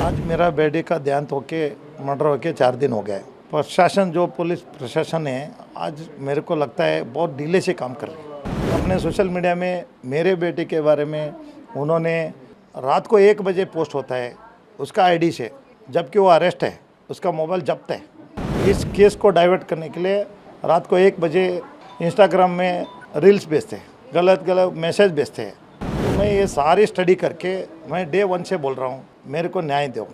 आज मेरा बेटे का देहांत होके मर्डर होके 4 दिन हो गए। प्रशासन जो पुलिस प्रशासन है आज मेरे को लगता है बहुत ढीले से काम कर रही है। अपने सोशल मीडिया में मेरे बेटे के बारे में उन्होंने रात को 1 बजे पोस्ट होता है उसका आईडी से, जबकि वो अरेस्ट है, उसका मोबाइल जब्त है। इस केस को डाइवर्ट करने के लिए रात को 1 बजे इंस्टाग्राम में रील्स भेजते हैं, गलत गलत मैसेज भेजते हैं। तो मैं ये सारी स्टडी करके मैं डे 1 से बोल रहा हूँ मेरे को न्याय दो।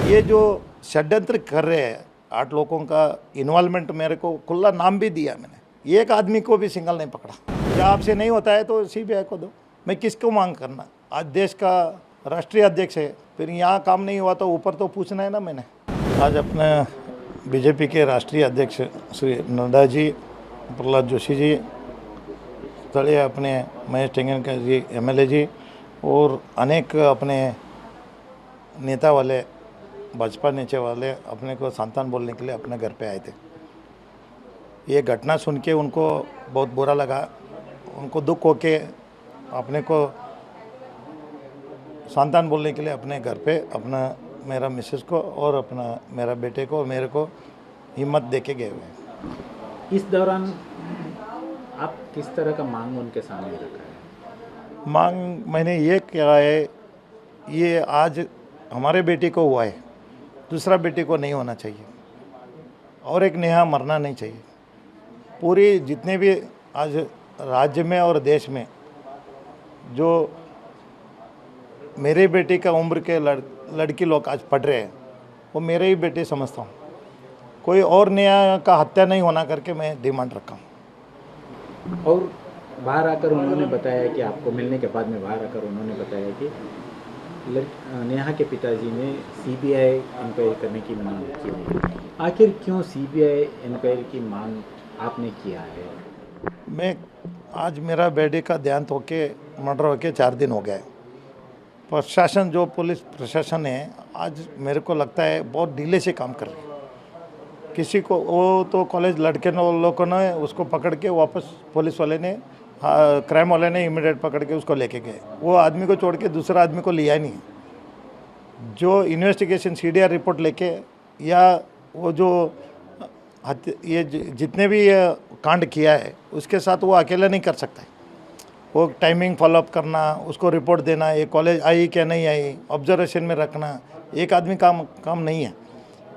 ये जो षड्यंत्र कर रहे हैं 8 लोगों का इन्वॉल्वमेंट, मेरे को खुला नाम भी दिया मैंने, एक आदमी को भी सिंगल नहीं पकड़ा। क्या आपसे नहीं होता है तो सीबीआई को दो, मैं किसको मांग करना। आज देश का राष्ट्रीय अध्यक्ष है, फिर यहाँ काम नहीं हुआ तो ऊपर तो पूछना है ना मैंने। आज अपने बीजेपी के राष्ट्रीय अध्यक्ष श्री नड्डा जी, प्रहलाद जोशी जी, स्थलीय अपने महेश टेंगनकर जी एमएलए जी और अनेक अपने नेता वाले भाजपा नेता वाले अपने को संतान बोलने के लिए अपने घर पे आए थे। ये घटना सुन के उनको बहुत बुरा लगा, उनको दुख हो के अपने को संतान बोलने के लिए अपने घर पे अपना मेरा मिसेस को और अपना मेरा बेटे को और मेरे को हिम्मत दे के गए हुए। इस दौरान आप किस तरह का मांग उनके सामने रखा है? मांग मैंने ये किया है, ये आज हमारे बेटे को हुआ है, दूसरा बेटे को नहीं होना चाहिए और एक नेहा मरना नहीं चाहिए। पूरी जितने भी आज राज्य में और देश में जो मेरे बेटे का उम्र के लड़की लोग आज पढ़ रहे हैं वो मेरे ही बेटे समझता हूँ। कोई और नेहा का हत्या नहीं होना करके मैं डिमांड रखा हूँ। और बाहर आकर उन्होंने बताया कि आपको मिलने के बाद में बाहर आकर उन्होंने बताया कि नेहा के पिताजी ने सीबीआई इंक्वायरी करने की मांग की है। आखिर क्यों सीबीआई इंक्वायरी की मांग आपने किया है? मैं आज मेरा बेटे का देहांत होके मर्डर होके 4 दिन हो गए। प्रशासन जो पुलिस प्रशासन है आज मेरे को लगता है बहुत ढीले से काम कर रही है। किसी को वो तो कॉलेज लड़के लोगों ने उसको पकड़ के वापस पुलिस वाले ने क्राइम वाले ने इमीडिएट पकड़ के उसको लेके गए। वो आदमी को छोड़ के दूसरा आदमी को लिया ही नहीं। जो इन्वेस्टिगेशन सीडीआर रिपोर्ट लेके या वो जो ये जितने भी कांड किया है उसके साथ वो अकेला नहीं कर सकता है। वो टाइमिंग फॉलोअप करना, उसको रिपोर्ट देना, ये कॉलेज आई क्या नहीं आई, ऑब्जर्वेशन में रखना, एक आदमी काम नहीं है।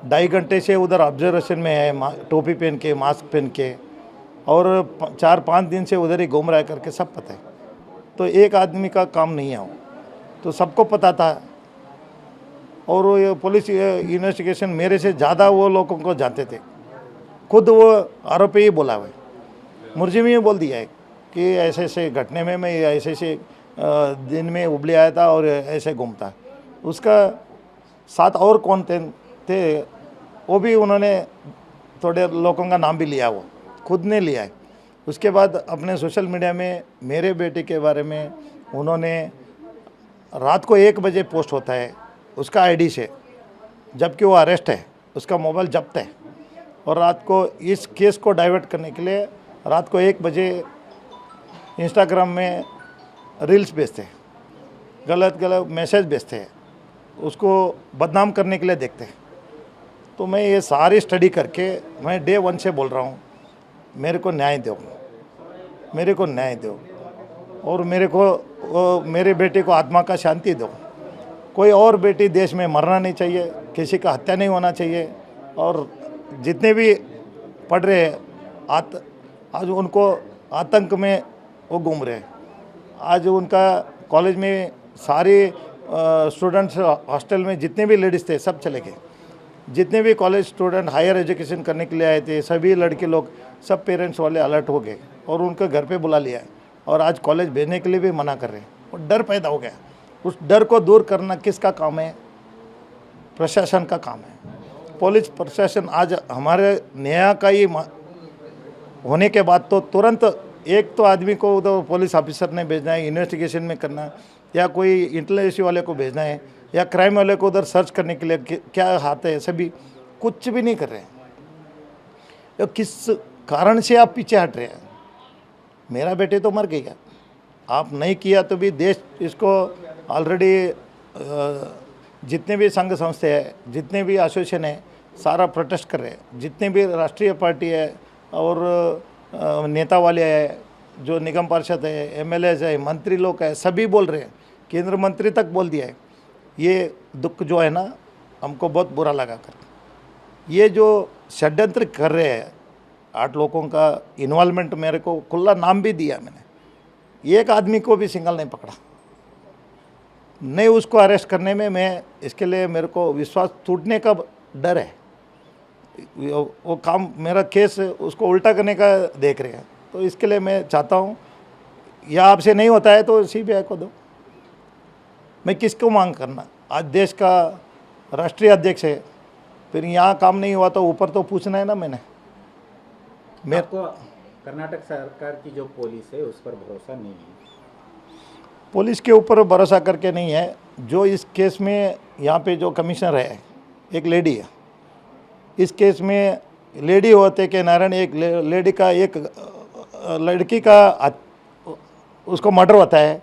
2.5 घंटे से उधर ऑब्जर्वेशन में है, टोपी पहन के, मास्क पहन के, और 4-5 दिन से उधर ही घूम रहा है करके सब पता है। तो एक आदमी का काम नहीं है वो, तो सबको पता था। और वो पुलिस इन्वेस्टिगेशन मेरे से ज़्यादा वो लोगों को जानते थे। खुद वो आरोपी ही बोला हुआ है, मुर्जिम ही बोल दिया है कि ऐसे ऐसे घटने में मैं ऐसे ऐसे दिन में उबले आया था और ऐसे घूमता। उसका साथ और कौन थे वो भी उन्होंने थोड़े लोगों का नाम भी लिया, वो खुद ने लिया है। उसके बाद अपने सोशल मीडिया में मेरे बेटे के बारे में उन्होंने रात को 1 बजे पोस्ट होता है उसका आईडी से, जबकि वो अरेस्ट है, उसका मोबाइल जब्त है। और रात को इस केस को डाइवर्ट करने के लिए रात को 1 बजे इंस्टाग्राम में रील्स भेजते हैं, गलत गलत मैसेज भेजते हैं, उसको बदनाम करने के लिए देखते हैं। तो मैं ये सारी स्टडी करके मैं डे 1 से बोल रहा हूँ मेरे को न्याय दो, मेरे को न्याय दो और मेरे बेटे को आत्मा का शांति दो। कोई और बेटी देश में मरना नहीं चाहिए, किसी का हत्या नहीं होना चाहिए। और जितने भी पढ़ रहे हैं आज उनको आतंक में वो घूम रहे हैं। आज उनका कॉलेज में सारे स्टूडेंट्स हॉस्टल में जितने भी लेडीज़ थे सब चले गए। जितने भी कॉलेज स्टूडेंट हायर एजुकेशन करने के लिए आए थे सभी लड़के लोग, सब पेरेंट्स वाले अलर्ट हो गए और उनके घर पे बुला लिया है और आज कॉलेज भेजने के लिए भी मना कर रहे हैं। और डर पैदा हो गया। उस डर को दूर करना किसका काम है? प्रशासन का काम है। पुलिस प्रशासन आज हमारे न्याय का ही होने के बाद तो तुरंत एक तो आदमी को उधर पुलिस ऑफिसर ने भेजना है इन्वेस्टिगेशन में करना, या कोई इंटेलिजेंस वाले को भेजना है, या क्राइम वाले को उधर सर्च करने के लिए क्या हाथ है, सभी कुछ भी नहीं कर रहे हैं। तो किस कारण से आप पीछे हट रहे हैं? मेरा बेटे तो मर गया, आप नहीं किया तो भी देश इसको ऑलरेडी जितने भी संघ संस्थे है, जितने भी एसोसिएशन है, सारा प्रोटेस्ट कर रहे हैं। जितने भी राष्ट्रीय पार्टी है और नेता वाले है, जो निगम पार्षद है, एमएलएज है, मंत्री लोग है, सभी बोल रहे हैं। केंद्र मंत्री तक बोल दिया है। ये दुख जो है ना, हमको बहुत बुरा लगा कर। ये जो षड्यंत्र कर रहे हैं, 8 लोगों का इन्वॉल्वमेंट, मेरे को खुला नाम भी दिया मैंने, एक आदमी को भी सिंगल नहीं पकड़ा, नहीं उसको अरेस्ट करने में। मैं इसके लिए मेरे को विश्वास टूटने का डर है। वो काम, मेरा केस उसको उल्टा करने का देख रहे हैं। तो इसके लिए मैं चाहता हूँ, या आपसे नहीं होता है तो सीबीआई को दो। मैं किसको मांग करना? आज देश का राष्ट्रीय अध्यक्ष है, फिर यहाँ काम नहीं हुआ तो ऊपर तो पूछना है ना मैंने। आपको कर्नाटक सरकार की जो पुलिस है उस पर भरोसा नहीं है? पुलिस के ऊपर भरोसा करके नहीं है। जो इस केस में यहाँ पे जो कमिश्नर है, एक लेडी है। इस केस में लेडी होते के नारायण, एक लेडी का, एक लड़की का उसको मर्डर होता है,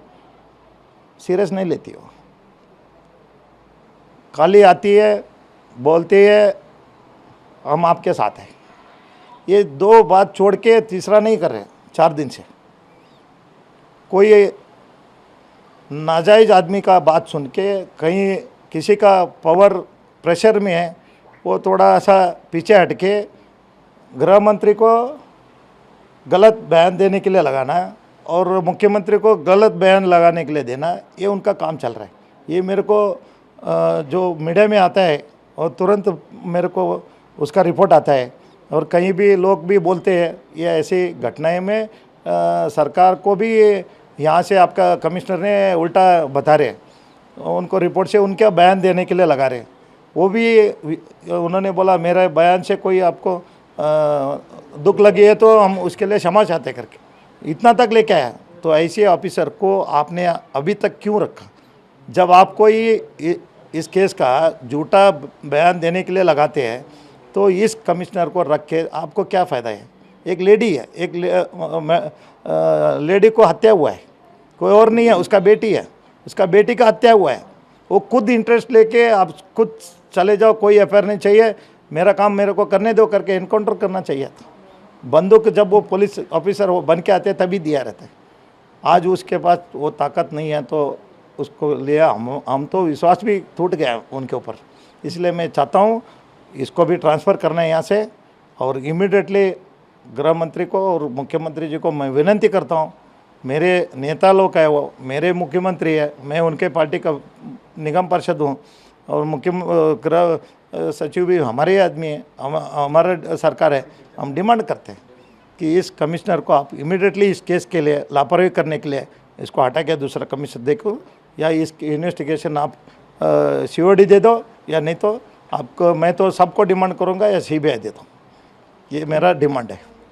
सीरियस नहीं लेती हो। खाली आती है, बोलती है हम आपके साथ हैं। ये 2 बात छोड़ के तीसरा नहीं कर रहे 4 दिन से। कोई नाजायज़ आदमी का बात सुन के, कहीं किसी का पावर प्रेशर में है, वो थोड़ा सा पीछे हट के गृह मंत्री को गलत बयान देने के लिए लगाना और मुख्यमंत्री को गलत बयान लगाने के लिए देना, ये उनका काम चल रहा है। ये मेरे को जो मीडिया में आता है और तुरंत मेरे को उसका रिपोर्ट आता है, और कहीं भी लोग भी बोलते हैं ये ऐसी घटनाएं में सरकार को भी यहाँ से आपका कमिश्नर ने उल्टा बता रहे, उनको रिपोर्ट से उनका बयान देने के लिए लगा रहे। वो भी उन्होंने बोला मेरे बयान से कोई आपको दुख लगी है तो हम उसके लिए क्षमा चाहते करके इतना तक लेके आया। तो ऐसे ऑफिसर को आपने अभी तक क्यों रखा? जब आप कोई इस केस का झूठा बयान देने के लिए लगाते हैं तो इस कमिश्नर को रख के आपको क्या फ़ायदा है? एक लेडी है, एक लेडी को हत्या हुआ है, कोई और नहीं है, उसका बेटी है, उसका बेटी का हत्या हुआ है। वो खुद इंटरेस्ट लेके आप खुद चले जाओ, कोई एफआईआर नहीं चाहिए, मेरा काम मेरे को करने दो करके इनकाउंटर करना चाहिए था। बंदूक जब वो पुलिस ऑफिसर वो बन के आते तभी दिया रहता है। आज उसके पास वो ताकत नहीं है तो उसको लिया, हम तो विश्वास भी टूट गया उनके ऊपर। इसलिए मैं चाहता हूँ इसको भी ट्रांसफ़र करना है यहाँ से, और इमीडिएटली गृह मंत्री को और मुख्यमंत्री जी को मैं विनती करता हूँ, मेरे नेता लोग है, वो मेरे मुख्यमंत्री है, मैं उनके पार्टी का निगम पार्षद हूँ, और मुख्य गृह सचिव भी हमारे आदमी है, हमारा सरकार है। हम डिमांड करते हैं कि इस कमिश्नर को आप इमीडिएटली इस केस के लिए लापरवाही करने के लिए इसको हटा के दूसरा कमिश्नर देखो, या इस इन्वेस्टिगेशन आप सीओडी दे दो, या नहीं तो आपको मैं तो सबको डिमांड करूँगा या सीबीआई दे दो। ये मेरा डिमांड है।